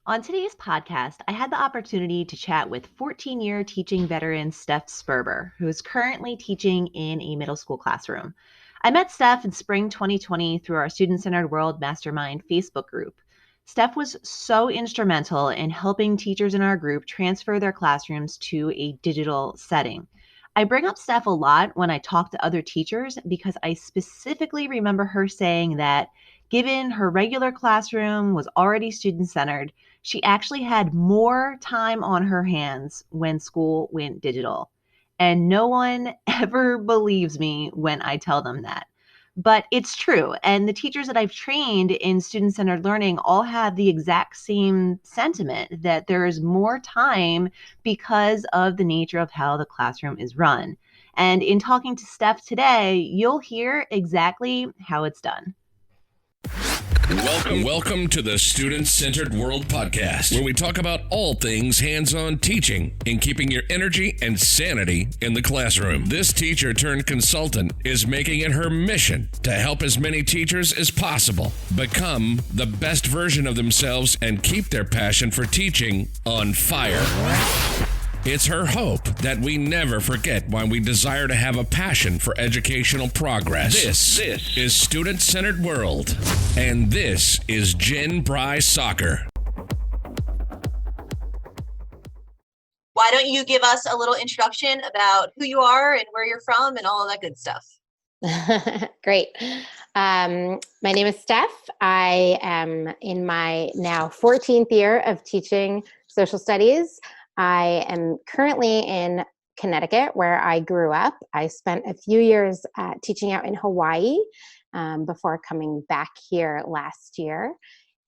On today's podcast, I had the opportunity to chat with 14-year teaching veteran Steph Sperber, who is currently teaching in a middle school classroom. I met Steph in spring 2020 through our Student Centered World Mastermind Facebook group. Steph was so instrumental in helping teachers in our group transfer their classrooms to a digital setting. I bring up Steph a lot when I talk to other teachers because I specifically remember her saying that given her regular classroom was already student centered, she actually had more time on her hands when school went digital. And no one ever believes me when I tell them that. But it's true. And the teachers that I've trained in student centered learning all have the exact same sentiment that there is more time because of the nature of how the classroom is run. And in talking to Steph today, you'll hear exactly how it's done. Welcome to the Student Centered World Podcast, where we talk about all things hands-on teaching and keeping your energy and sanity in the classroom. This teacher turned consultant is making it her mission to help as many teachers as possible become the best version of themselves and keep their passion for teaching on fire. It's her hope that we never forget why we desire to have a passion for educational progress. This is Student Centered World, and this is Jen Bry Soccer. Why don't you give us a little introduction about who you are and where you're from and all of that good stuff? Great. My name is Steph. I am in my now 14th year of teaching social studies. I am currently in Connecticut, where I grew up. I spent a few years teaching out in Hawaii before coming back here last year.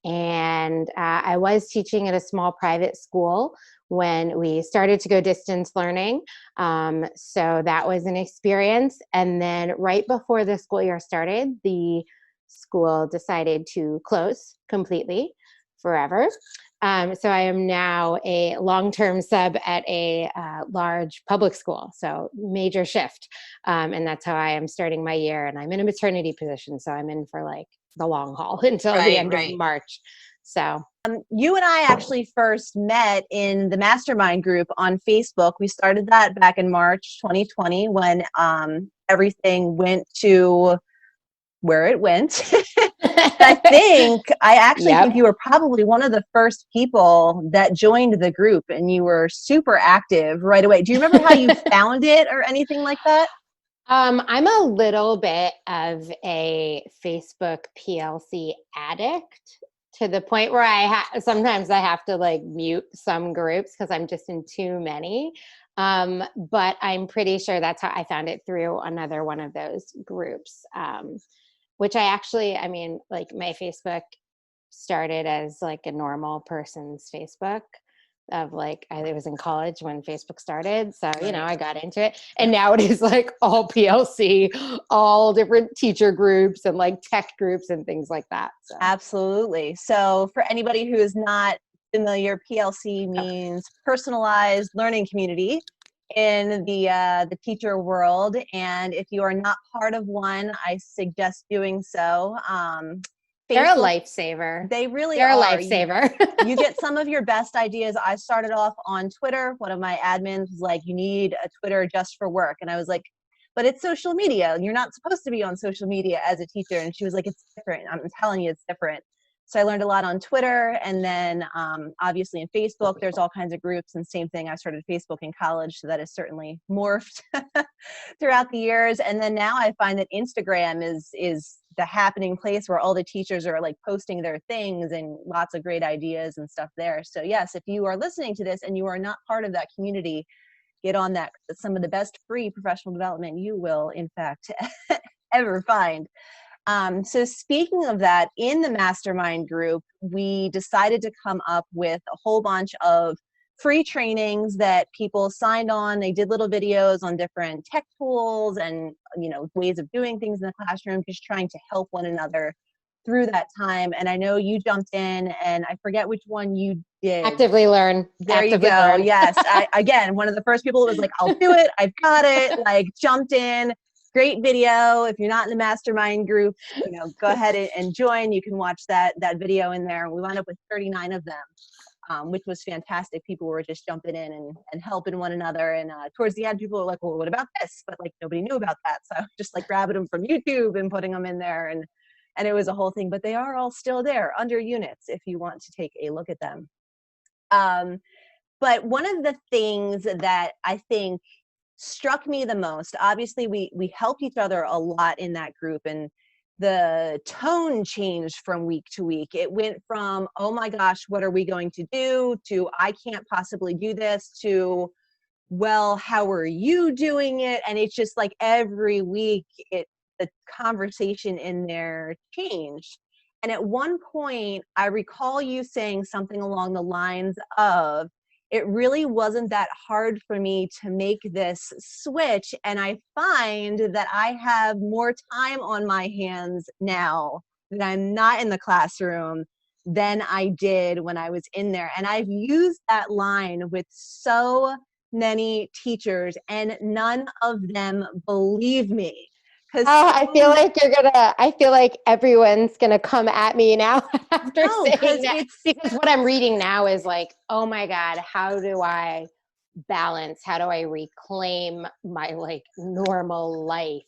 And I was teaching at a small private school when we started to go distance learning. So that was an experience. And then right before the school year started, the school decided to close completely forever. So I am now a long-term sub at a large public school, so major shift. And that's how I am starting my year. And I'm in a maternity position, so I'm in for like the long haul until the end of March. So you and I actually first met in the mastermind group on Facebook. We started that back in March 2020 when everything went to where it went. I actually think you were probably one of the first people that joined the group, and you were super active right away. Do you remember how you found it or anything like that? I'm a little bit of a Facebook PLC addict, to the point where sometimes I have to like mute some groups because I'm just in too many. But I'm pretty sure that's how I found it, through another one of those groups. Which my Facebook started as like a normal person's Facebook of like, I was in college when Facebook started. So, I got into it, and now it is like all PLC, all different teacher groups and like tech groups and things like that. So. Absolutely. So for anybody who is not familiar, PLC means personalized learning community in the teacher world. And if you are not part of one, I suggest doing so. They're a lifesaver. They really are. They're a lifesaver. You get some of your best ideas. I started off on Twitter. One of my admins was like, you need a Twitter just for work. And I was like, but it's social media. You're not supposed to be on social media as a teacher. And she was like, it's different. I'm telling you, it's different. So I learned a lot on Twitter, and then obviously in Facebook, there's all kinds of groups, and same thing. I started Facebook in college, so that has certainly morphed throughout the years. And then now I find that Instagram is the happening place where all the teachers are like posting their things and lots of great ideas and stuff there. So yes, if you are listening to this and you are not part of that community, get on that. It's some of the best free professional development you will, in fact, ever find. So speaking of that, in the mastermind group, we decided to come up with a whole bunch of free trainings that people signed on. They did little videos on different tech tools and, ways of doing things in the classroom, just trying to help one another through that time. And I know you jumped in, and I forget which one you did. Actively Learn. There you go. Yes. Again, one of the first people that was like, I'll do it. I've got it. Like, jumped in. great video. If you're not in the mastermind group, go ahead and join. You can watch that video in there. We wound up with 39 of them, which was fantastic. People were just jumping in and helping one another. And towards the end, people were like, well, what about this? But like nobody knew about that. So just like grabbing them from YouTube and putting them in there. And it was a whole thing, but they are all still there under units if you want to take a look at them. But one of the things that I think struck me the most, obviously we helped each other a lot in that group, and the tone changed from week to week. It went from, oh my gosh, what are we going to do, to I can't possibly do this, to, well, how are you doing it? And it's just like every week the conversation in there changed. And at one point, I recall you saying something along the lines of, it really wasn't that hard for me to make this switch. And I find that I have more time on my hands now that I'm not in the classroom than I did when I was in there. And I've used that line with so many teachers, and none of them believe me. Oh, I feel like everyone's gonna come at me now after saying that, because what I'm reading now is like, oh my God, how do I balance? How do I reclaim my like normal life?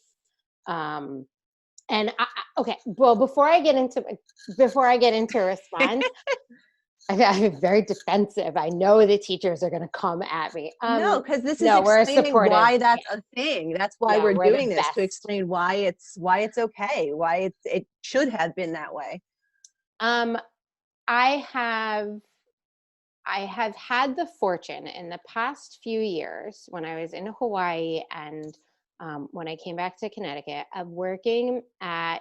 Okay, well, before I get into a response, I'm very defensive. I know the teachers are going to come at me. No, because this is explaining why that's a thing. That's why we're doing this, to explain why it's okay, why it should have been that way. I have had the fortune in the past few years, when I was in Hawaii and when I came back to Connecticut, of working at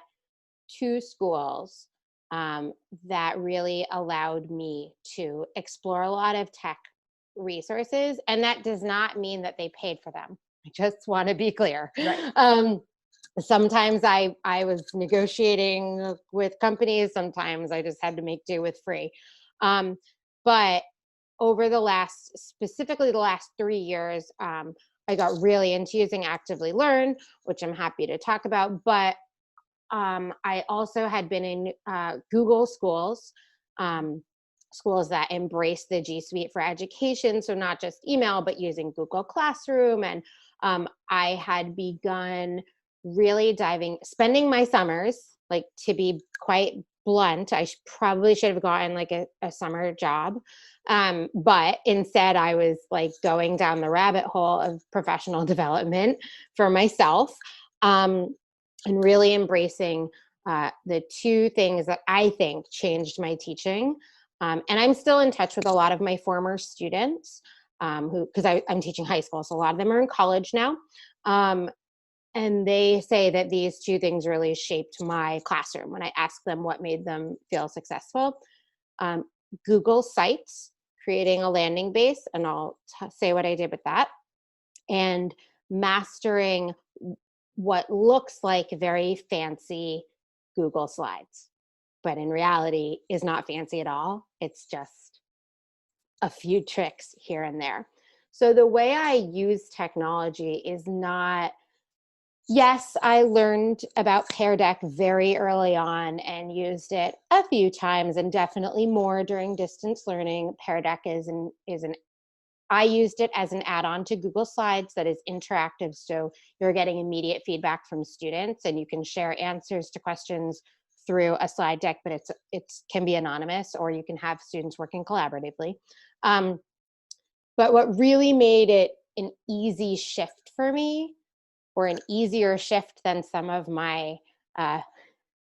2 schools that really allowed me to explore a lot of tech resources. And that does not mean that they paid for them. I just want to be clear. Right. Sometimes I was negotiating with companies. Sometimes I just had to make do with free. But over specifically the last 3 years, I got really into using Actively Learn, which I'm happy to talk about. But I also had been in Google schools, schools that embrace the G Suite for education. So not just email, but using Google Classroom. And I had begun really spending my summers, like, to be quite blunt, I probably should have gotten like a summer job. But instead I was like going down the rabbit hole of professional development for myself. And really embracing the 2 things that I think changed my teaching. And I'm still in touch with a lot of my former students because I'm teaching high school, so a lot of them are in college now. And they say that these 2 things really shaped my classroom when I asked them what made them feel successful. Google Sites, creating a landing base, and I'll say what I did with that, and mastering what looks like very fancy Google Slides, but in reality is not fancy at all. It's just a few tricks here and there. So the way I use technology is not, yes, I learned about Pear Deck very early on and used it a few times, and definitely more during distance learning. Pear Deck I used it as an add-on to Google Slides that is interactive, so you're getting immediate feedback from students, and you can share answers to questions through a slide deck, but it can be anonymous, or you can have students working collaboratively. But what really made it an easy shift for me, or an easier shift than some of my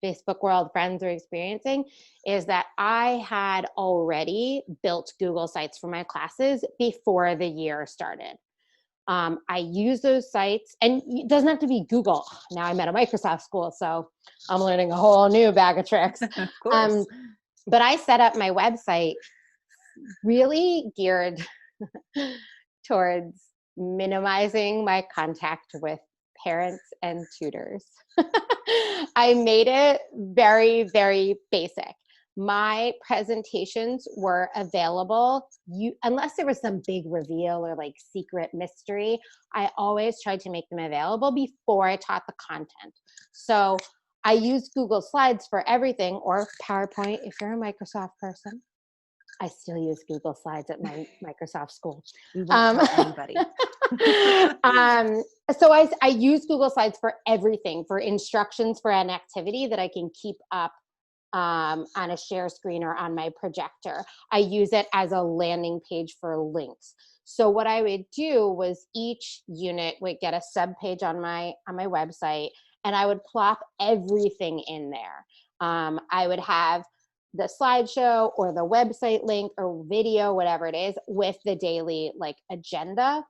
Facebook world friends are experiencing, is that I had already built Google Sites for my classes before the year started. I use those sites, and it doesn't have to be Google. Now I'm at a Microsoft school, so I'm learning a whole new bag of tricks. Of course. But I set up my website really geared towards minimizing my contact with parents and tutors. I made it very, very basic. my presentations were available, unless there was some big reveal or like secret mystery, I always tried to make them available before I taught the content. So I use Google Slides for everything, or PowerPoint if you're a Microsoft person. I still use Google Slides at my Microsoft school. We won't tell anybody. So I use Google Slides for everything, for instructions for an activity that I can keep up on a share screen or on my projector. I use it as a landing page for links. So what I would do was each unit would get a sub page on my website, and I would plop everything in there. I would have the slideshow or the website link or video, whatever it is, with the daily like agenda.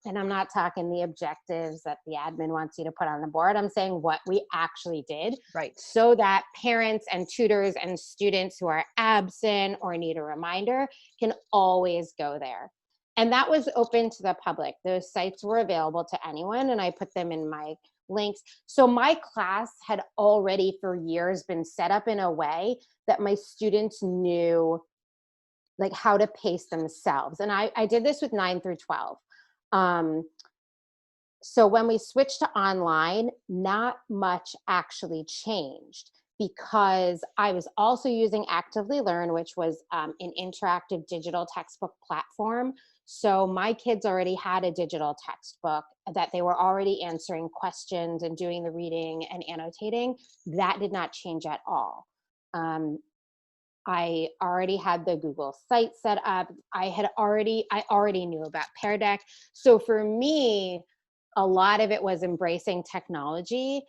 And I'm not talking the objectives that the admin wants you to put on the board. I'm saying what we actually did. Right. So that parents and tutors and students who are absent or need a reminder can always go there. And that was open to the public. Those sites were available to anyone, and I put them in my links. So my class had already for years been set up in a way that my students knew like how to pace themselves. And I did this with 9 through 12. So when we switched to online, not much actually changed, because I was also using Actively Learn, which was an interactive digital textbook platform. So my kids already had a digital textbook that they were already answering questions and doing the reading and annotating. That did not change at all. I already had the Google site set up. I already knew about Pear Deck. So for me, a lot of it was embracing technology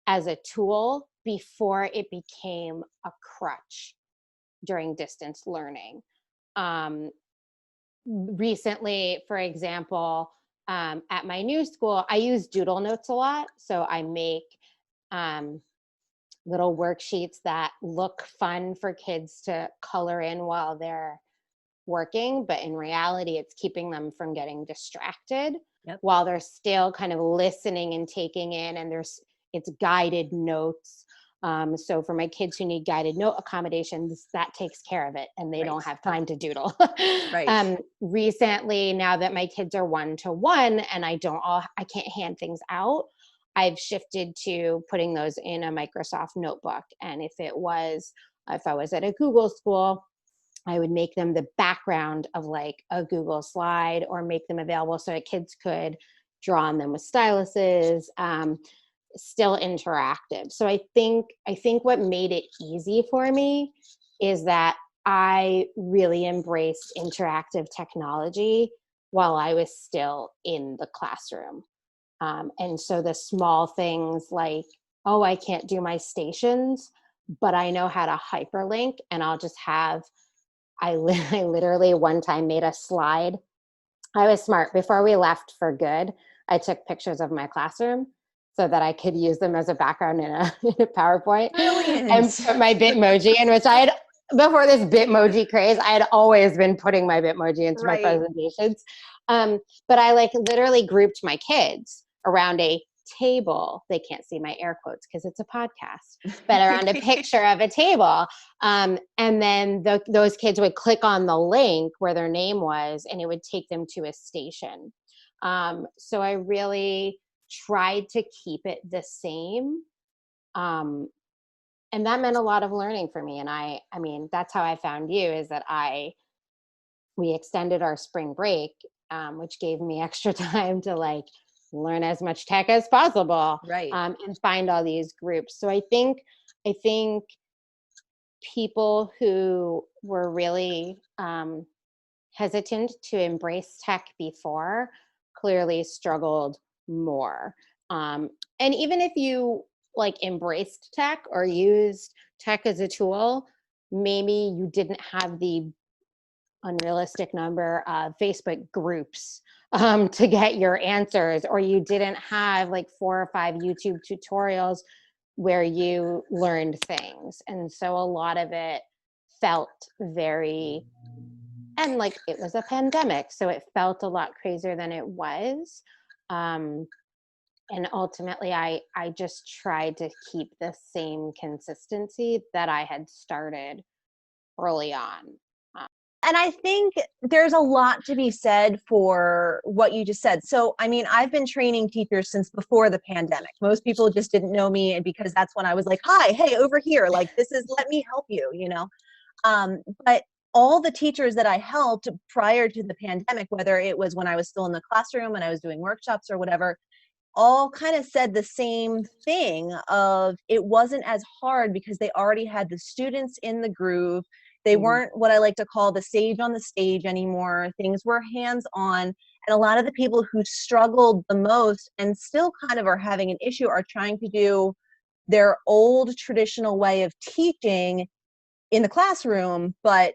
as a tool before it became a crutch during distance learning. Recently, for example, at my new school, I use Doodle Notes a lot. So I make little worksheets that look fun for kids to color in while they're working, but in reality, it's keeping them from getting distracted while they're still kind of listening and taking in, and it's guided notes. So for my kids who need guided note accommodations, that takes care of it, and they don't have time to doodle. Recently, now that my kids are 1-to-1 and I can't hand things out, I've shifted to putting those in a Microsoft notebook. And if I was at a Google school, I would make them the background of like a Google slide, or make them available so that kids could draw on them with styluses, still interactive. So I think what made it easy for me is that I really embraced interactive technology while I was still in the classroom. And so the small things like, oh, I can't do my stations, but I know how to hyperlink, and I'll just have, I literally one time made a slide. I was smart. Before we left for good, I took pictures of my classroom so that I could use them as a background in a PowerPoint. Brilliant. And put my Bitmoji in, which before this Bitmoji craze, I had always been putting my Bitmoji into my presentations. But I like literally grouped my kids around a table. They can't see my air quotes because it's a podcast, but around a picture of a table. And then those kids would click on the link where their name was, and it would take them to a station. So I really tried to keep it the same. And that meant a lot of learning for me. And I mean, that's how I found you, is that we extended our spring break, which gave me extra time to like learn as much tech as possible, and find all these groups. So I think people who were really hesitant to embrace tech before clearly struggled more. And even if you like embraced tech or used tech as a tool, maybe you didn't have the unrealistic number of Facebook groups to get your answers, or you didn't have like 4 or 5 YouTube tutorials where you learned things. And so a lot of it felt very, and like it was a pandemic, so it felt a lot crazier than it was. And ultimately, I just tried to keep the same consistency that I had started early on. And I think there's a lot to be said for what you just said. So, I mean, I've been training teachers since before the pandemic. Most people just didn't know me, and because that's when I was like, hi, hey, over here, like, this is, let me help you, you know? But all the teachers that I helped prior to the pandemic, whether it was when I was still in the classroom and I was doing workshops or whatever, all kind of said the same thing of it wasn't as hard because they already had the students in the groove. They weren't what I like to call the sage on the stage anymore. Things were hands on. And a lot of the people who struggled the most and still kind of are having an issue are trying to do their old traditional way of teaching in the classroom, but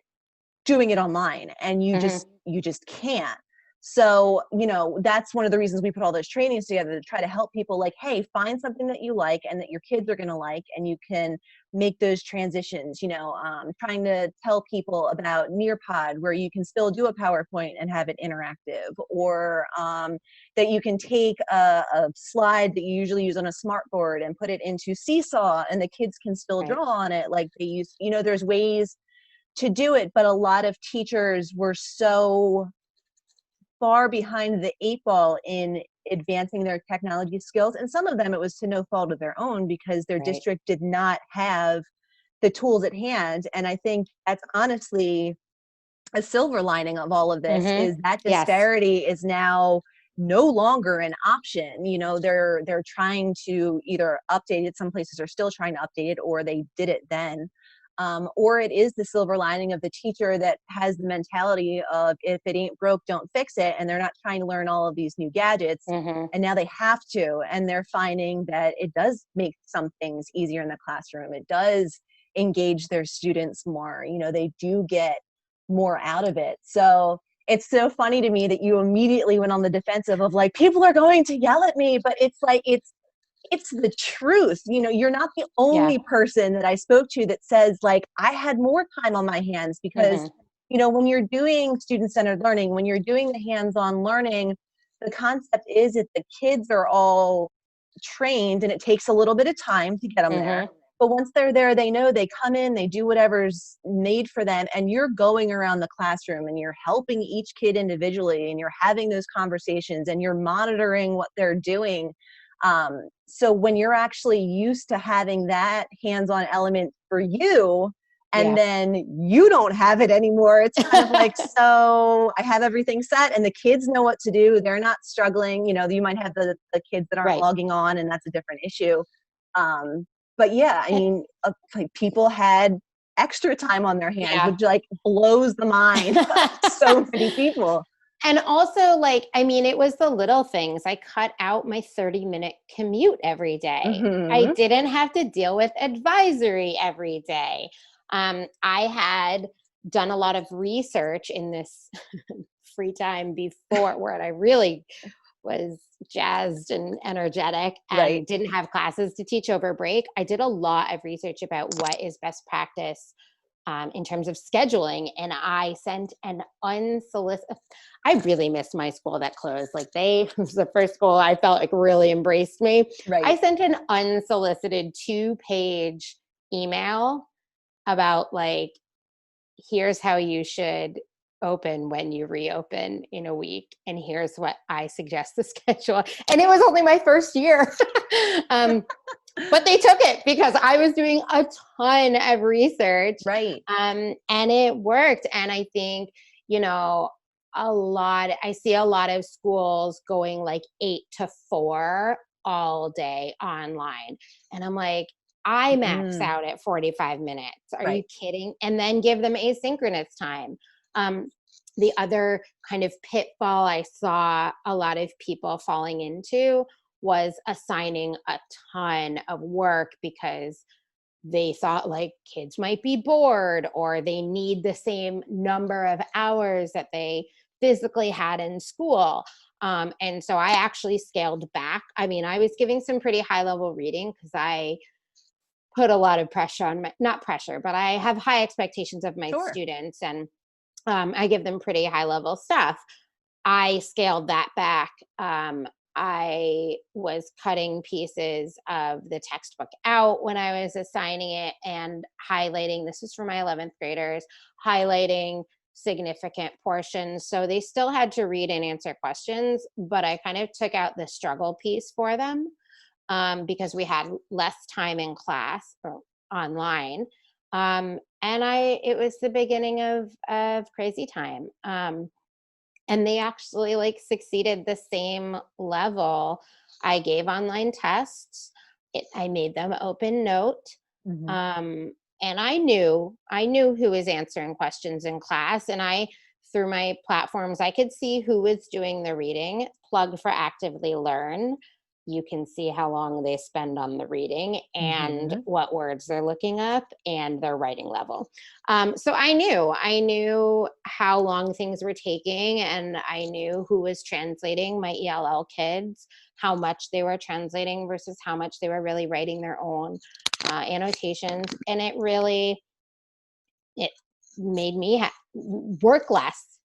doing it online, and you just can't. So, you know, that's one of the reasons we put all those trainings together, to try to help people like, hey, find something that you like and that your kids are going to like, and you can make those transitions. You know, trying to tell people about Nearpod, where you can still do a PowerPoint and have it interactive, or that you can take a slide that you usually use on a smartboard and put it into Seesaw, and the kids can still draw on it like they use. You know, there's ways to do it, but a lot of teachers were so far behind the 8 ball in advancing their technology skills. And some of them, it was to no fault of their own, because their district did not have the tools at hand. And I think that's honestly a silver lining of all of this, is that disparity is now no longer an option. You know, they're trying to either update it. Some places are still trying to update it, or they did it then. Or it is the silver lining of the teacher that has the mentality of, if it ain't broke, don't fix it. And they're not trying to learn all of these new gadgets. And now they have to. And they're finding that it does make some things easier in the classroom. It does engage their students more. You know, they do get more out of it. So it's so funny to me that you immediately went on the defensive of like, people are going to yell at me, but it's like, it's the truth. You know, you're not the only person that I spoke to that says like, I had more time on my hands, because, you know, when you're doing student-centered learning, when you're doing the hands-on learning, the concept is that the kids are all trained, and it takes a little bit of time to get them there. But once they're there, they know they come in, they do whatever's made for them, and you're going around the classroom and you're helping each kid individually, and you're having those conversations, and you're monitoring what they're doing. So when you're actually used to having that hands-on element for you, and then you don't have it anymore, it's kind of like, so I have everything set and the kids know what to do. They're not struggling. You know, you might have the kids that aren't logging on, and that's a different issue. But yeah, I mean, like, people had extra time on their hands, which like blows the mind of so many people. And also, like, I mean, it was the little things. I cut out my 30-minute commute every day. I didn't have to deal with advisory every day. I had done a lot of research in this free time before, where I really was jazzed and energetic and didn't have classes to teach over break. I did a lot of research about what is best practice in terms of scheduling. And I sent an unsolicited, I really missed my school that closed. Like, it was the first school I felt like really embraced me. I sent an unsolicited 2-page email about like, here's how you should open when you reopen in a week, and here's what I suggest the schedule. And it was only my first year. But they took it because I was doing a ton of research. And it worked. And I think, you know, I see a lot of schools going like 8 to 4 all day online. And I'm like, I max out at 45 minutes. Are you kidding? And then give them asynchronous time. The other kind of pitfall I saw a lot of people falling into was assigning a ton of work because they thought like kids might be bored, or they need the same number of hours that they physically had in school. And so I actually scaled back. I mean, I was giving some pretty high level reading because I put a lot of pressure on not pressure, but I have high expectations of my students, and I give them pretty high level stuff. I scaled that back. I was cutting pieces of the textbook out when I was assigning it and highlighting, this is for my 11th graders, highlighting significant portions. So they still had to read and answer questions, but I kind of took out the struggle piece for them because we had less time in class or online. It was the beginning of crazy time. And they actually like succeeded the same level. I gave online tests. I made them open note. Mhm. And I knew who was answering questions in class. And through my platforms, I could see who was doing the reading. Plug for Actively Learn. You can see how long they spend on the reading and what words they're looking up and their writing level. So I knew how long things were taking, and I knew who was translating my ELL kids, how much they were translating versus how much they were really writing their own annotations. And it made me work less,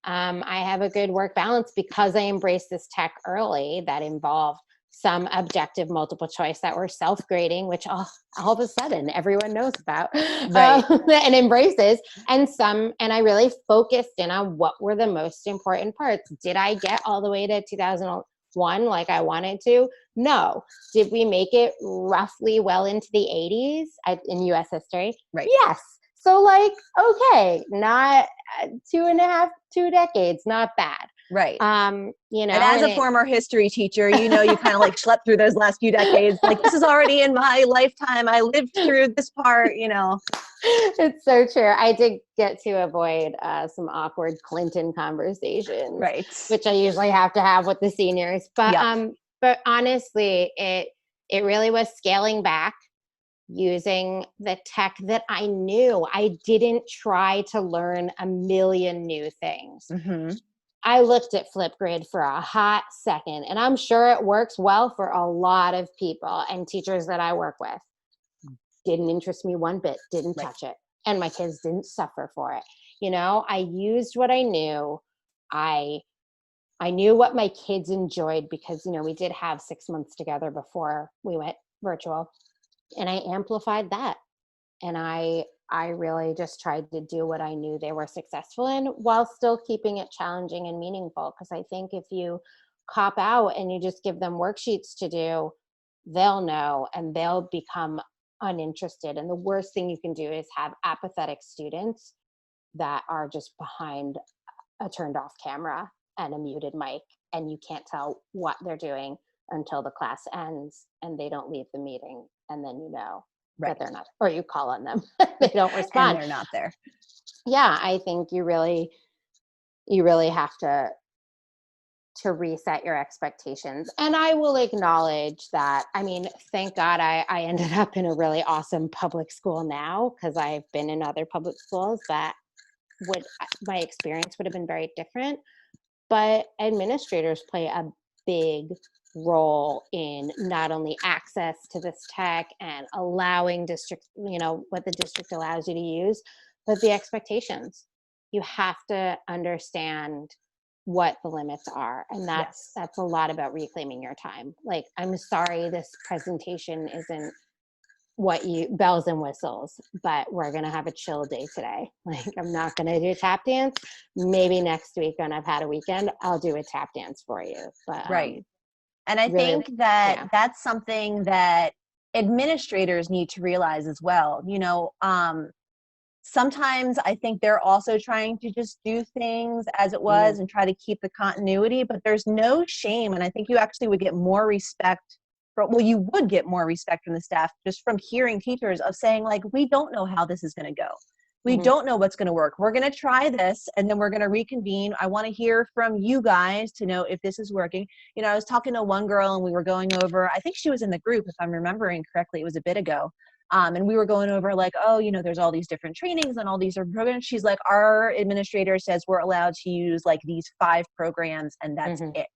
I have a good work balance because I embraced this tech early that involved some objective multiple choice that were self-grading, which all of a sudden everyone knows about Right. and embraces. And I really focused in on what were the most important parts. Did I get all the way to 2001 like I wanted to? No. Did we make it roughly well into the 80s in US history? Right. Yes. So okay, not 2 decades, not bad. Right. And as a former history teacher, you kind of like slept through those last few decades. Like, this is already in my lifetime. I lived through this part, It's so true. I did get to avoid some awkward Clinton conversations, Right. which I usually have to have with the seniors. But Yep. but honestly, it really was scaling back, using the tech that I knew. I didn't try to learn a million new things. Mm-hmm. I looked at Flipgrid for a hot second, and I'm sure it works well for a lot of people and teachers that I work with. Didn't interest me one bit, didn't touch it. And my kids didn't suffer for it. I used what I knew. I knew what my kids enjoyed because, we did have 6 months together before we went virtual. And I amplified that. And I really just tried to do what I knew they were successful in while still keeping it challenging and meaningful. Because I think if you cop out and you just give them worksheets to do, they'll know and they'll become uninterested. And the worst thing you can do is have apathetic students that are just behind a turned off camera and a muted mic, and you can't tell what they're doing until the class ends and they don't leave the meeting, and then that they're not, or you call on them, they don't respond. And they're not there. Yeah, I think you really have to reset your expectations. And I will acknowledge that, thank God I ended up in a really awesome public school now, because I've been in other public schools that my experience would have been very different. But administrators play a big role in not only access to this tech and allowing districts, what the district allows you to use, but the expectations. You have to understand what the limits are. And that's a lot about reclaiming your time. Like, I'm sorry, this presentation isn't what bells and whistles, but we're going to have a chill day today. Like, I'm not going to do tap dance. Maybe next week when I've had a weekend, I'll do a tap dance for you. But right. And I really, think that that's something that administrators need to realize as well. Sometimes I think they're also trying to just do things as it was and try to keep the continuity, but there's no shame. And I think you actually would get more respect you would get more respect from the staff just from hearing teachers of saying, like, we don't know how this is going to go. We don't know what's going to work. We're going to try this and then we're going to reconvene. I want to hear from you guys to know if this is working. I was talking to one girl and we were going over, I think she was in the group, if I'm remembering correctly, it was a bit ago. And we were going over like, there's all these different trainings and all these different programs. She's like, our administrator says we're allowed to use like these 5 programs and that's it.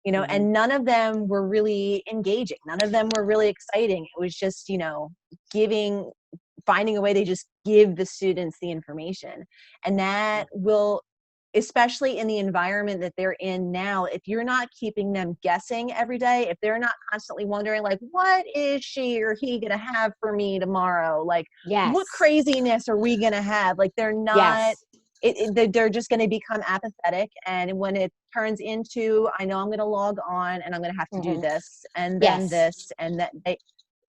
And none of them were really engaging. None of them were really exciting. It was just, finding a way to just give the students the information. And that will especially in the environment that they're in now, if you're not keeping them guessing every day, if they're not constantly wondering, like, what is she or he going to have for me tomorrow? Like, what Yes. craziness are we going to have? Like, they're not, Yes. they're just going to become apathetic. And when it turns into, I know I'm going to log on and I'm going to have to do this and then Yes. this and that,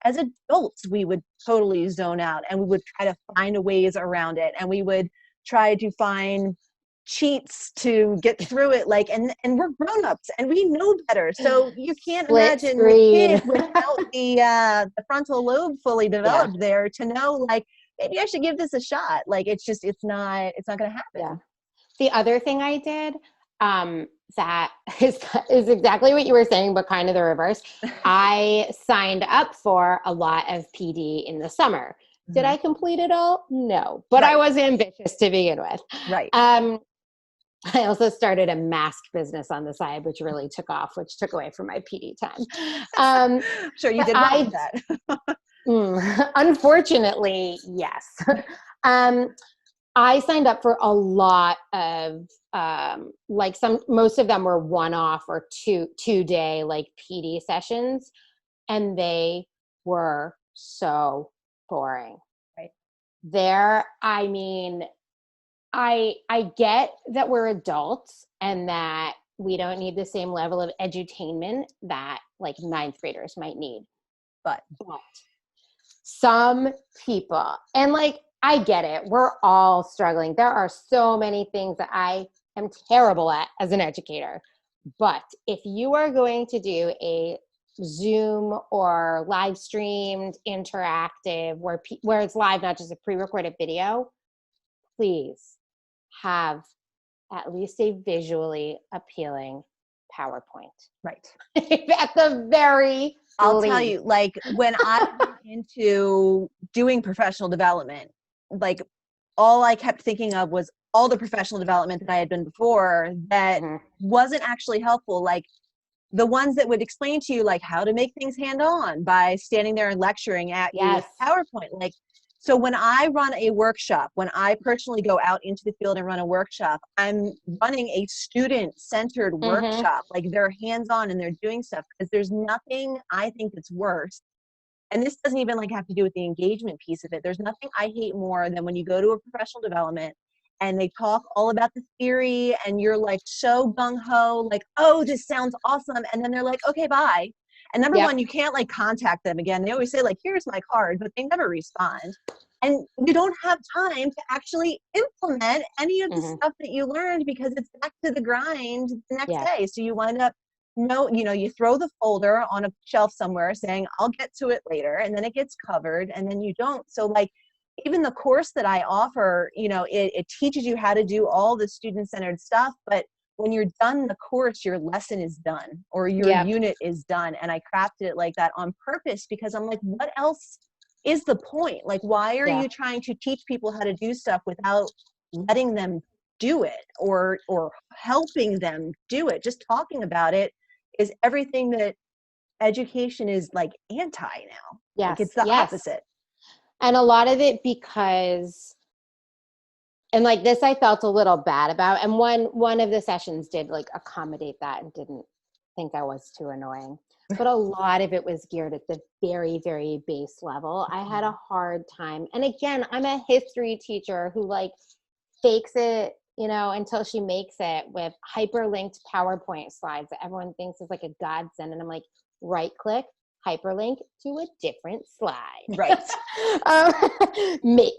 as adults, we would totally zone out and we would try to find ways around it. And we would try to find cheats to get through it. Like, and we're grown-ups and we know better. So you can't Split imagine the screen. kid without the frontal lobe fully Yeah. developed there to know, like, maybe I should give this a shot. Like, it's not going to happen. Yeah. The other thing I did, that is exactly what you were saying, but kind of the reverse. I signed up for a lot of PD in the summer. Did I complete it all? No, but I was ambitious to begin with. Right. I also started a mask business on the side, which really took off, which took away from my PD time. Sure, you did well with that. Unfortunately, yes. I signed up for a lot of most of them were one-off or two-day like PD sessions, and they were so boring. Right. I mean, I get that we're adults and that we don't need the same level of edutainment that like ninth graders might need, but some people, and like, I get it. We're all struggling. There are so many things that I am terrible at as an educator. But if you are going to do a Zoom or live streamed interactive where it's live, not just a pre-recorded video, please have at least a visually appealing PowerPoint. Right. At the very I'll least. tell you, like, when I went into doing professional development, like, all I kept thinking of was all the professional development that I had been before that wasn't actually helpful. Like, the ones that would explain to you, like, how to make things hand-on by standing there and lecturing at you with PowerPoint. Like, so when I run a workshop, when I personally go out into the field and run a workshop, I'm running a student-centered workshop. Like, they're hands-on and they're doing stuff, because there's nothing I think that's worse. And this doesn't even like have to do with the engagement piece of it. There's nothing I hate more than when you go to a professional development and they talk all about the theory and you're like so gung-ho, like, oh, this sounds awesome. And then they're like, okay, bye. And number one, you can't like contact them again. They always say like, here's my card, but they never respond. And you don't have time to actually implement any of the stuff that you learned because it's back to the grind the next day. So you wind up, you throw the folder on a shelf somewhere saying, I'll get to it later. And then it gets covered and then you don't. So like, even the course that I offer, it teaches you how to do all the student-centered stuff, but when you're done the course, your lesson is done or your unit is done. And I crafted it like that on purpose because I'm like, what else is the point? Like, why are you trying to teach people how to do stuff without letting them do it or helping them do it? Just talking about it is everything that education is like anti now. Like, it's the opposite. And a lot of it because, and like this, I felt a little bad about, and one of the sessions did like accommodate that and didn't think I was too annoying. But a lot of it was geared at the very, very base level. I had a hard time. And again, I'm a history teacher who like fakes it, until she makes it with hyperlinked PowerPoint slides that everyone thinks is like a godsend. And I'm like, right click, hyperlink to a different slide. Right.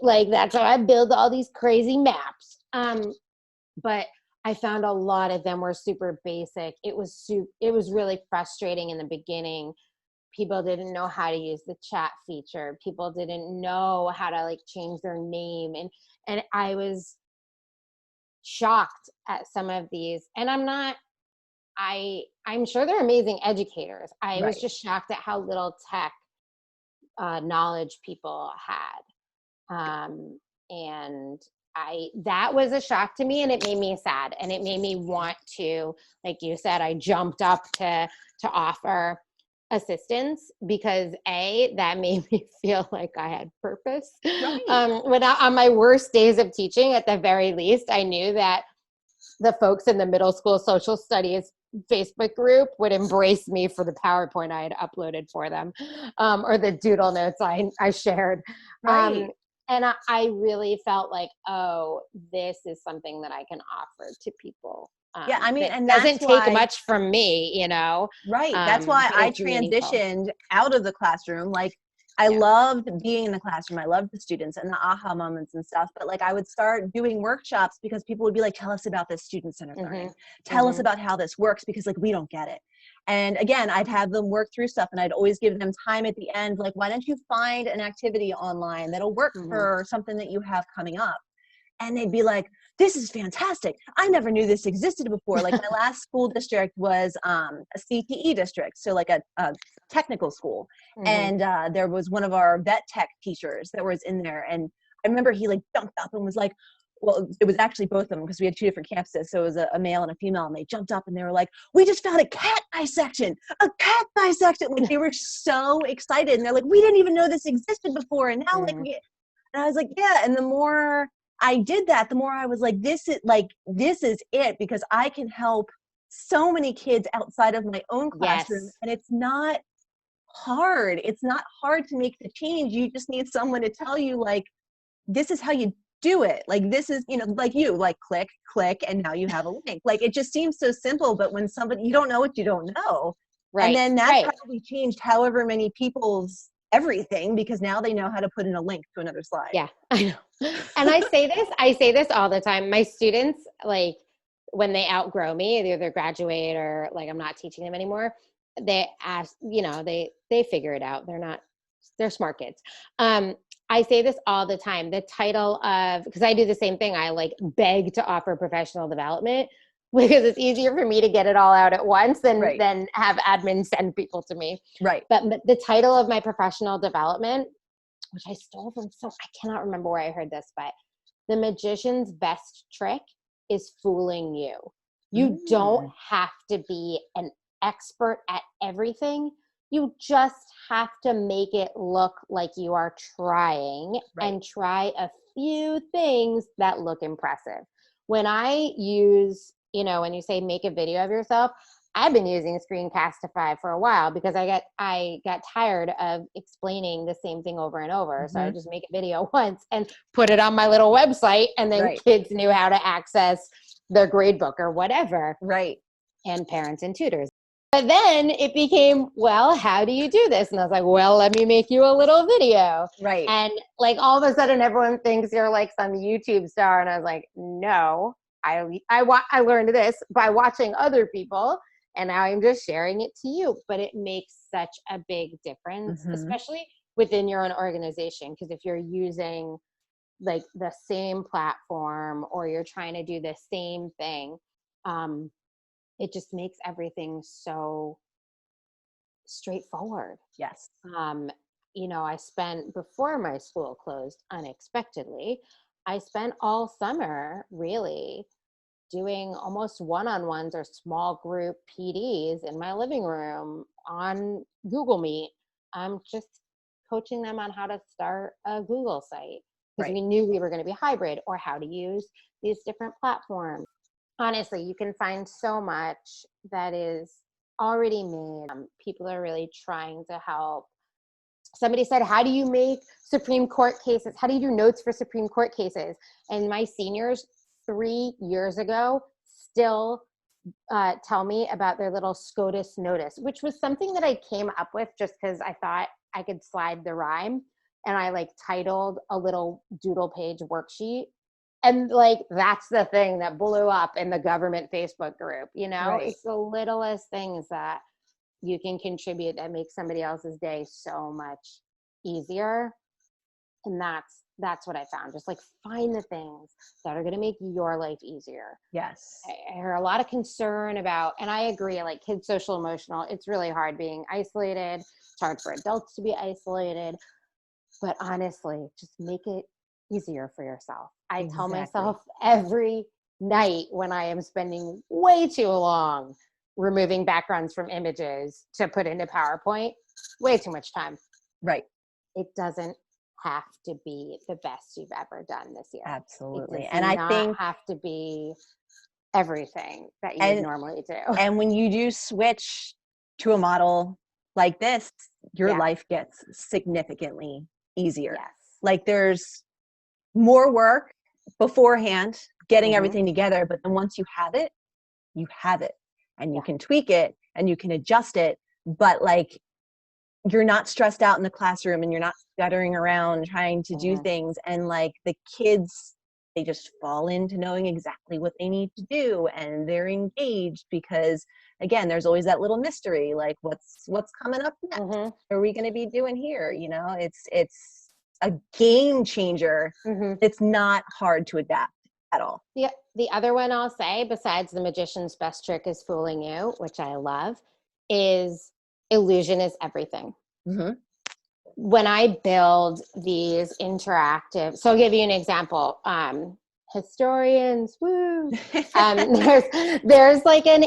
Like that's how I build all these crazy maps. But I found a lot of them were super basic. It was really frustrating in the beginning. People didn't know how to use the chat feature. People didn't know how to like change their name. And I was shocked at some of these. And I'm sure they're amazing educators. I was just shocked at how little tech knowledge people had. And that was a shock to me, and it made me sad, and it made me want to, like you said, I jumped up to offer assistance because that made me feel like I had purpose. Right. On my worst days of teaching, at the very least, I knew that the folks in the middle school social studies Facebook group would embrace me for the PowerPoint I had uploaded for them, or the doodle notes I shared. Right. And I really felt like, oh, this is something that I can offer to people. Yeah, I mean, That and that's doesn't take why, much from me, right. That's why but I it's meaningful. transitioned out of the classroom. Like, I Yeah. loved being in the classroom. I loved the students and the aha moments and stuff. But like, I would start doing workshops because people would be like, tell us about this student-centered learning. Mm-hmm. Tell us Mm-hmm. about how this works, because like, we don't get it. And again, I'd have them work through stuff, and I'd always give them time at the end. Like, why don't you find an activity online that'll work Mm-hmm. for something that you have coming up? And they'd be like, this is fantastic. I never knew this existed before. Like, my last school district was a CTE district, so like a technical school. Mm-hmm. And there was one of our vet tech teachers that was in there. And I remember he like jumped up and was like, well, it was actually both of them because we had two different campuses. So it was a male and a female. And they jumped up and they were like, we just found a cat dissection, a cat dissection. Like, they were so excited. And they're like, we didn't even know this existed before. And now like, and I was like, yeah. And the more I did that, the more I was like, this is it, because I can help so many kids outside of my own classroom. Yes. And it's not hard. It's not hard to make the change. You just need someone to tell you, like, this is how you do it. Like, this is, like, you like click, and now you have a link. Like, it just seems so simple, but when somebody, you don't know what you don't know. And Right. then that Right. probably changed however many people's everything, because now they know how to put in a link to another slide. Yeah, I know. And I say this all the time. My students, like, when they outgrow me, they either graduate or like I'm not teaching them anymore, they ask, they figure it out. They're smart kids. I say this all the time. The title of, because I do the same thing. I like beg to offer professional development because it's easier for me to get it all out at once Right. than have admin send people to me. Right. But the title of my professional development, which I stole from I cannot remember where I heard this, but the magician's best trick is fooling you. You don't have to be an expert at everything. You just have to make it look like you are trying, and try a few things that look impressive. When I use, when you say make a video of yourself, I've been using Screencastify for a while because I got tired of explaining the same thing over and over. So I just make a video once and put it on my little website, and then kids knew how to access their grade book or whatever. Right. And parents and tutors. But then it became, well, how do you do this? And I was like, well, let me make you a little video. Right. And like all of a sudden everyone thinks you're like some YouTube star. And I was like, no, I learned this by watching other people, and now I'm just sharing it to you. But it makes such a big difference, especially within your own organization. Because if you're using like the same platform or you're trying to do the same thing, it just makes everything so straightforward. Yes. I spent, before my school closed unexpectedly, I spent all summer really doing almost one-on-ones or small group PDs in my living room on Google Meet. Just coaching them on how to start a Google site, because we knew we were going to be hybrid, or how to use these different platforms. Honestly, you can find so much that is already made. People are really trying to help. Somebody said, how do you make Supreme Court cases? How do you do notes for Supreme Court cases? And my seniors 3 years ago still tell me about their little SCOTUS notice, which was something that I came up with just because I thought I could slide the rhyme. And I like titled a little doodle page worksheet. And like, that's the thing that blew up in the government Facebook group, It's the littlest things that you can contribute that make somebody else's day so much easier. And that's what I found. Just like, find the things that are going to make your life easier. Yes. I hear a lot of concern about, and I agree, like kids, social emotional, it's really hard being isolated. It's hard for adults to be isolated, but honestly, just make it easier for yourself. I tell myself every night when I am spending way too long removing backgrounds from images to put into PowerPoint, way too much time. Right. It doesn't have to be the best you've ever done this year. Absolutely. It does and I think have to be everything that you would And normally do. and when you do switch to a model like this, your Yeah. life gets significantly easier. Yes. Like there's more work beforehand getting Mhm. everything together, but then once you have it, and you Yeah. can tweak it and you can adjust it, but like you're not stressed out in the classroom and you're not stuttering around trying to do Mhm. things, and like the kids, they just fall into knowing exactly what they need to do and they're engaged because again there's always that little mystery, like what's coming up next. Mhm. What are we going to be doing here? You know, it's a game changer. Mhm. It's not hard to adapt at all. The other one I'll say, besides the magician's best trick is fooling you, which I love, is illusion is everything. Mm-hmm. When I build these interactive, so I'll give you an example. Historians, woo. There's like an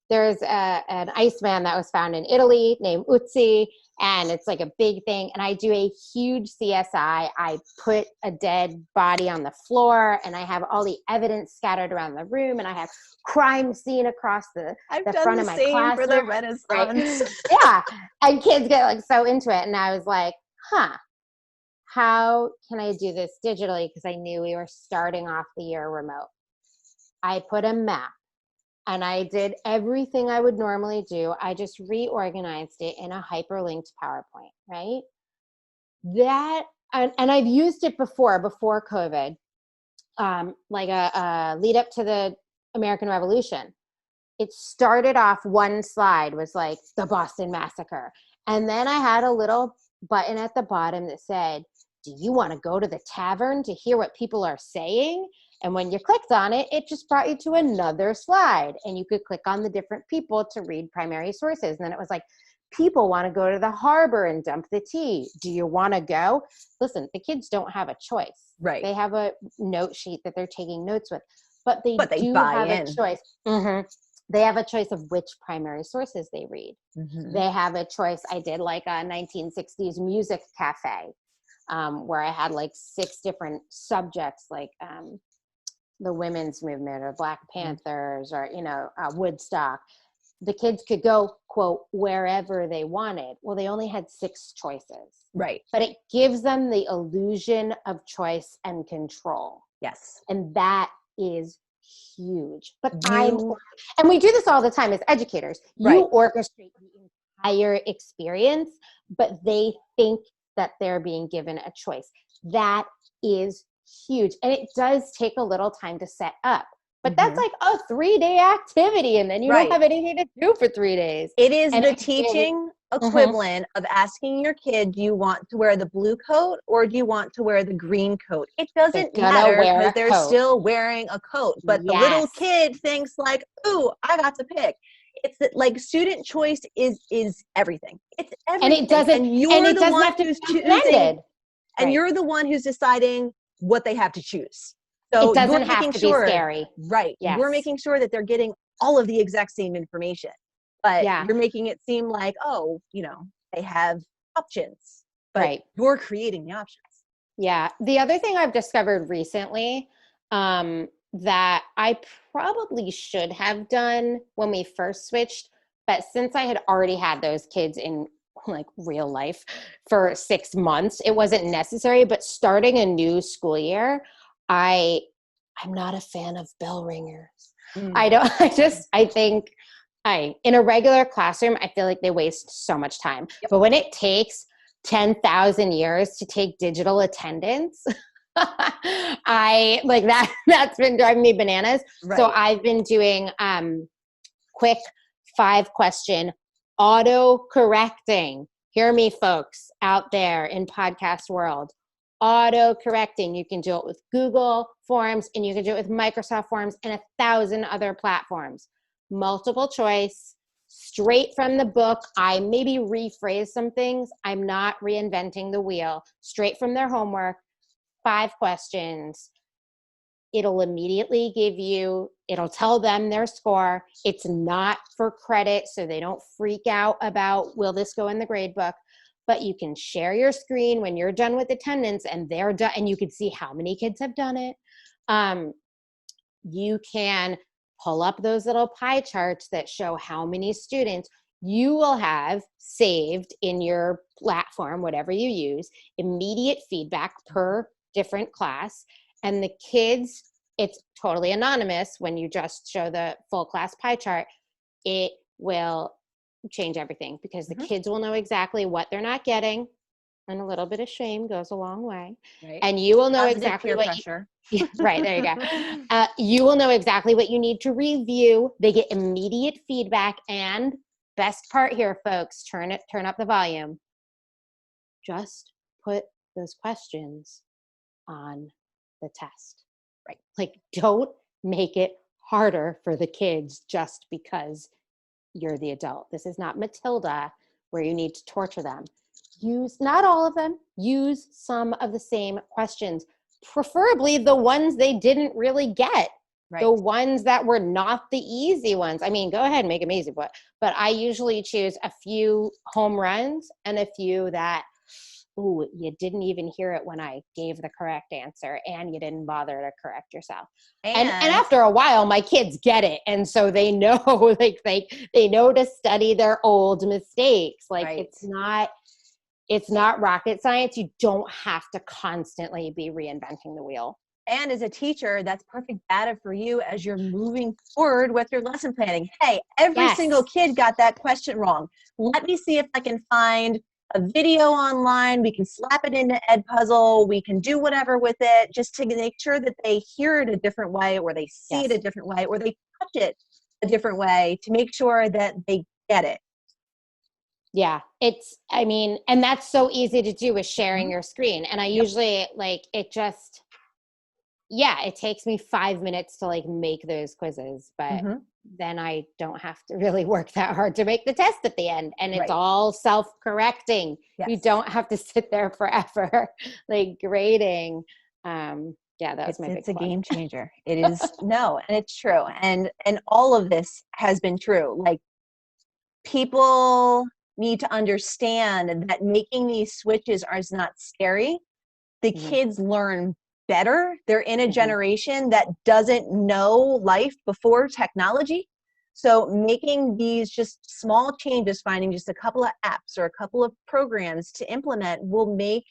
there's an Iceman that was found in Italy named Uzi, and it's like a big thing. And I do a huge CSI. I put a dead body on the floor, and I have all the evidence scattered around the room, and I have crime scene across the Done front the of my same for the classroom. Renaissance. Right? Yeah, and kids get like so into it, and I was like, how can I do this digitally? Because I knew we were starting off the year remote. I put a map. And I did everything I would normally do. I just reorganized it in a hyperlinked PowerPoint, right? And I've used it before COVID, like a lead up to the American Revolution. It started off, one slide was like the Boston Massacre. And then I had a little button at the bottom that said, do you want to go to the tavern to hear what people are saying? And when you clicked on it, it just brought you to another slide. And you could click on the different people to read primary sources. And then it was like, people want to go to the harbor and dump the tea. Do you want to go? Listen, the kids don't have a choice. Right. They have a note sheet that they're taking notes with, but they do buy have in. a choice. Mm-hmm. They have a choice of which primary sources they read. Mm-hmm. They have a choice. I did like a 1960s music cafe, where I had like 6 different subjects, like the women's movement or Black Panthers or, Woodstock. The kids could go, quote, wherever they wanted. Well, they only had 6 choices. Right. But it gives them the illusion of choice and control. Yes. And that is huge. But and we do this all the time as educators. You orchestrate the entire experience, but they think that they're being given a choice. That is huge. And it does take a little time to set up. But that's like a 3-day activity, and then you don't have anything to do for 3 days. It is the teaching equivalent of asking your kid, do you want to wear the blue coat or do you want to wear the green coat? It doesn't matter because they're still wearing a coat. But the little kid thinks like, ooh, I got to pick. It's like student choice is everything. It's everything. And it doesn't, and you're and it the doesn't one have to who's be choosing, and you're the one who's deciding what they have to choose. So it doesn't have to be scary. Right. Yes. You're making sure that they're getting all of the exact same information. But you're making it seem like, oh, they have options. But you're creating the options. Yeah. The other thing I've discovered recently, that I probably should have done when we first switched, but since I had already had those kids in like real life for 6 months, it wasn't necessary. But starting a new school year, I'm not a fan of bell ringers. I think in a regular classroom, I feel like they waste so much time. But when it takes 10,000 years to take digital attendance, I like that's been driving me bananas. So I've been doing quick 5-question auto correcting. Hear me, folks out there in podcast world. Auto correcting. You can do it with Google Forms, and you can do it with Microsoft Forms and 1,000 other platforms. Multiple choice, straight from the book. I maybe rephrase some things. I'm not reinventing the wheel. Straight from their homework, 5 questions. It'll immediately it'll tell them their score. It's not for credit, so they don't freak out about, will this go in the grade book? but you can share your screen when you're done with attendance and they're done, and you can see how many kids have done it. You can pull up those little pie charts that show how many students you will have saved in your platform, whatever you use, immediate feedback per different class. And the kids, it's totally anonymous when you just show the full class pie chart. It will change everything because the kids will know exactly what they're not getting, and a little bit of shame goes a long way. Right. And you will know Positive exactly peer what pressure. right, there you go. You will know exactly what you need to review. They get immediate feedback, and best part here, folks, turn up the volume. Just put those questions on the test. Right. Like, don't make it harder for the kids just because you're the adult. This is not Matilda where you need to torture them. Use, not all of them, use some of the same questions, preferably the ones they didn't really get. Right. The ones that were not the easy ones. I mean, go ahead and make them easy, but I usually choose a few home runs and a few that, ooh, you didn't even hear it when I gave the correct answer and you didn't bother to correct yourself. And after a while, my kids get it. And so they know, like, they know to study their old mistakes. Like, right. It's not rocket science. You don't have to constantly be reinventing the wheel. And as a teacher, that's perfect data for you as you're moving forward with your lesson planning. Hey, every single kid got that question wrong. Let me see if I can find a video online. We can slap it into Edpuzzle. We can do whatever with it just to make sure that they hear it a different way, or they see it a different way, or they touch it a different way to make sure that they get it. Yeah, and that's so easy to do with sharing your screen. And I usually, like, it takes me 5 minutes to, like, make those quizzes, but then I don't have to really work that hard to make the test at the end. And it's all self-correcting. Yes. You don't have to sit there forever, like, grading. That was my big It's a plug. game changer. It is, no, and it's true. And all of this has been true. Like, people need to understand that making these switches is not scary. The kids learn better. They're in a generation that doesn't know life before technology. So making these just small changes, finding just a couple of apps or a couple of programs to implement will make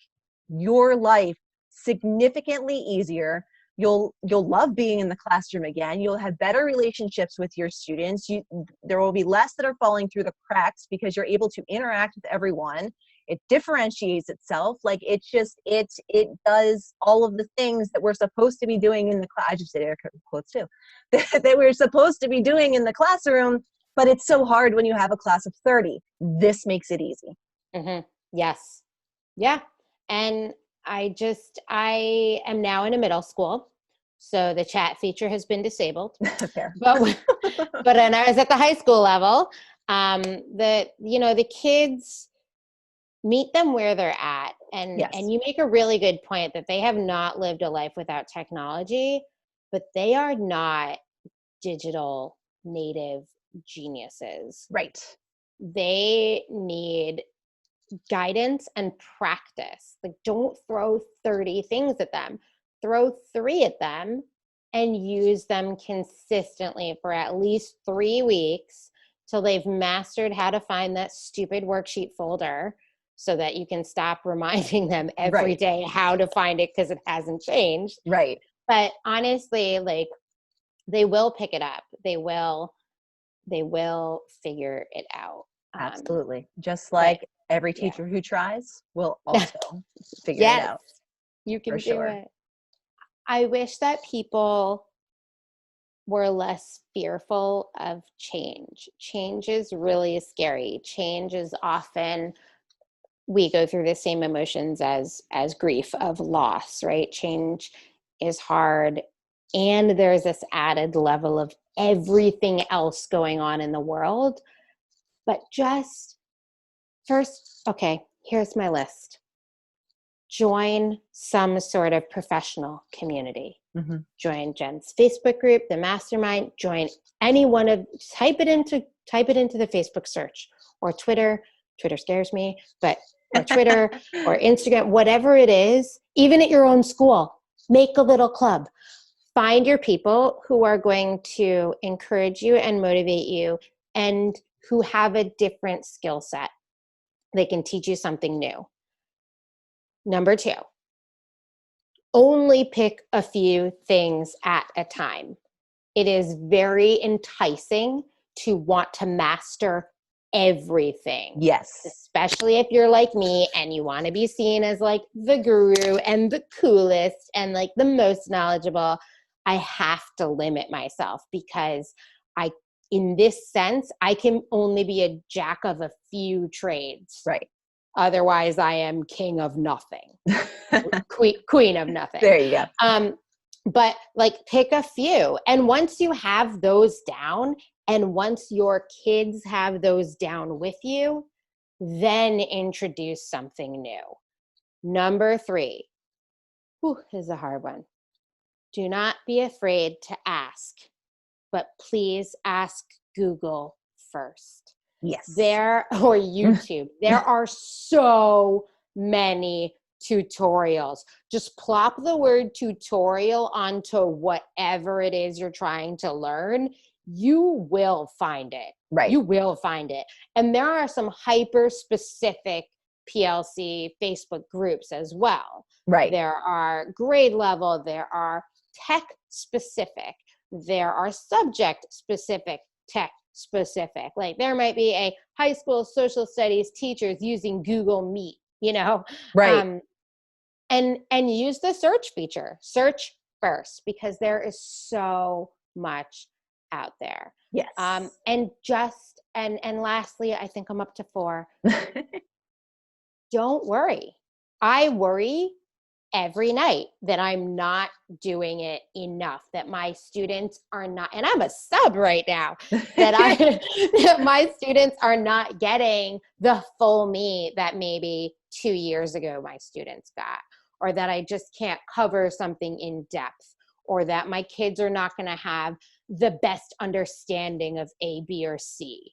your life significantly easier. You'll love being in the classroom again. You'll have better relationships with your students. There will be less that are falling through the cracks because you're able to interact with everyone. It differentiates itself. Like, it does all of the things that we're supposed to be doing in the class. I just did air quotes too. That we're supposed to be doing in the classroom, but it's so hard when you have a class of 30. This makes it easy. Yes. Yeah. And I am now in a middle school, so the chat feature has been disabled. Fair. But when I was at the high school level, the kids, meet them where they're at. And you make a really good point that they have not lived a life without technology, but they are not digital native geniuses. Right. They need guidance and practice. Like, don't throw 30 things at them. Throw 3 at them and use them consistently for at least 3 weeks till they've mastered how to find that stupid worksheet folder, so that you can stop reminding them every day how to find it because it hasn't changed. Right. But honestly, like, they will pick it up. They will figure it out. Absolutely. Just like every teacher who tries will also figure it out. You can do it. I wish that people were less fearful of change. Change is really scary. Change is often, we go through the same emotions as grief of loss, right? Change is hard. And there's this added level of everything else going on in the world. But just first, okay, here's my list. Join some sort of professional community. Join Jen's Facebook group, the mastermind, join any one of, type it into the Facebook search or Twitter. Twitter scares me, but or Twitter or Instagram, whatever it is, even at your own school, make a little club. Find your people who are going to encourage you and motivate you and who have a different skill set. They can teach you something new. Number 2, only pick a few things at a time. It is very enticing to want to master everything. Yes. Especially if you're like me and you want to be seen as like the guru and the coolest and like the most knowledgeable. I have to limit myself because in this sense, I can only be a jack of a few trades. Right. Otherwise, I am king of nothing. Queen of nothing. There you go. But like pick a few. And once you have those down, and once your kids have those down with you, then introduce something new. Number 3, this is a hard one. Do not be afraid to ask, but please ask Google first. Yes. Or YouTube. There are so many tutorials. Just plop the word tutorial onto whatever it is you're trying to learn. You will find it. Right. You will find it. And there are some hyper specific PLC Facebook groups as well. Right. There are grade level, there are tech specific, there are subject specific, tech specific. Like there might be a high school social studies teachers using Google Meet, Right. And use the search feature. Search first because there is so much out there. Yes. And lastly, I think I'm up to 4. Don't worry. I worry every night that I'm not doing it enough, that my students are not, and I'm a sub right now, that my students are not getting the full me that maybe 2 years ago my students got, or that I just can't cover something in depth, or that my kids are not going to have the best understanding of A, B, or C.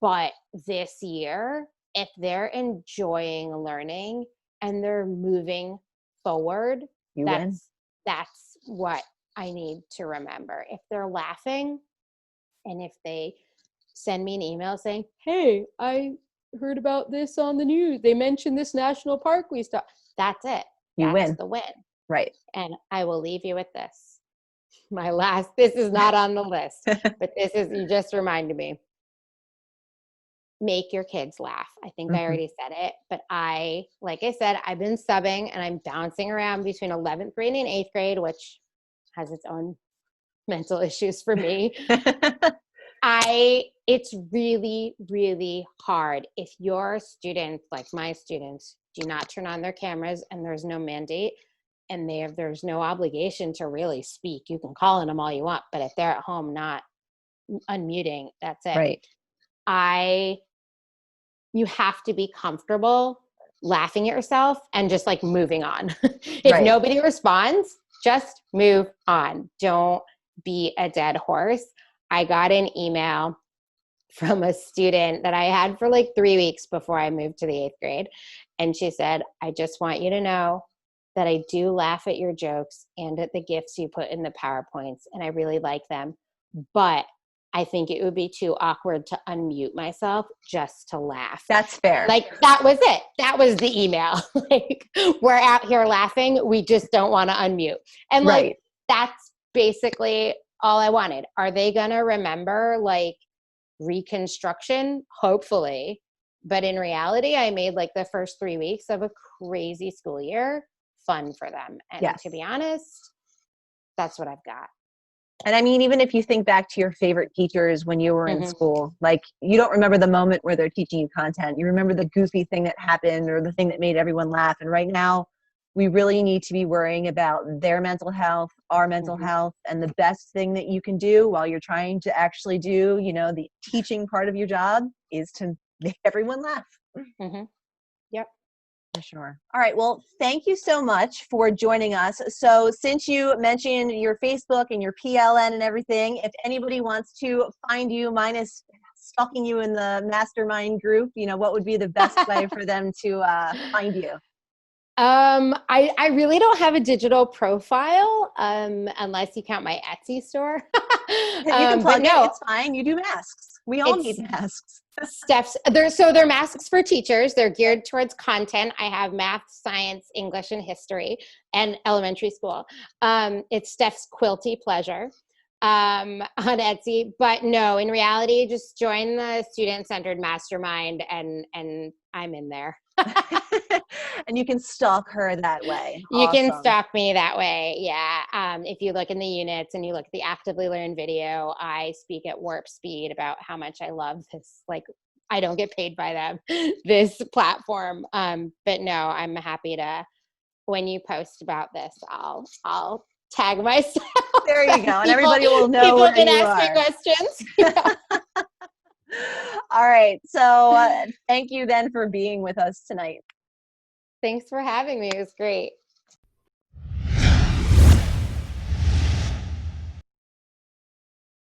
But this year, if they're enjoying learning and they're moving forward, that's what I need to remember. If they're laughing and if they send me an email saying, hey, I heard about this on the news, they mentioned this national park we stopped, that's it. That's the win. Right. And I will leave you with this. This is not on the list, but you just reminded me. Make your kids laugh. I think I already said it, but like I said, I've been subbing and I'm bouncing around between 11th grade and 8th grade, which has its own mental issues for me. It's really, really hard if your students, like my students, do not turn on their cameras and there's no mandate and there's no obligation to really speak. You can call on them all you want, but if they're at home not unmuting, that's it. Right. You have to be comfortable laughing at yourself and just like moving on. If nobody responds, just move on. Don't be a dead horse. I got an email from a student that I had for like 3 weeks before I moved to the 8th grade. And she said, I just want you to know that I do laugh at your jokes and at the GIFs you put in the PowerPoints, and I really like them. But I think it would be too awkward to unmute myself just to laugh. That's fair. Like that was it. That was the email. Like we're out here laughing. We just don't want to unmute. And like, that's basically all I wanted. Are they going to remember like Reconstruction? Hopefully. But in reality, I made like the first 3 weeks of a crazy school year fun for them. And to be honest, that's what I've got. And I mean, even if you think back to your favorite teachers when you were in school, like you don't remember the moment where they're teaching you content. You remember the goofy thing that happened or the thing that made everyone laugh. And right now, we really need to be worrying about their mental health, our mental health, and the best thing that you can do while you're trying to actually do, the teaching part of your job is to make everyone laugh. Yep. For sure. All right. Well, thank you so much for joining us. So since you mentioned your Facebook and your PLN and everything, if anybody wants to find you, mine is stalking you in the mastermind group, what would be the best way for them to find you? I really don't have a digital profile, unless you count my Etsy store. You can But plug it. no, It's fine. You do masks. We all need it's masks. they're masks for teachers. They're geared towards content. I have math, science, English, and history, and elementary school. It's Steph's Quilty Pleasure on Etsy. But no, in reality, just join the student-centered mastermind, and I'm in there. And you can stalk her that way. You can Awesome. stalk me that way. Yeah. If you look in the units and you look at the actively learned video, I speak at warp speed about how much I love this. Like, I don't get paid by them, this platform. But no, I'm happy to, when you post about this, I'll tag myself. There you go. And everybody will know People where can you ask me are. questions. Yeah. All right. So thank you then for being with us tonight. Thanks for having me. It was great.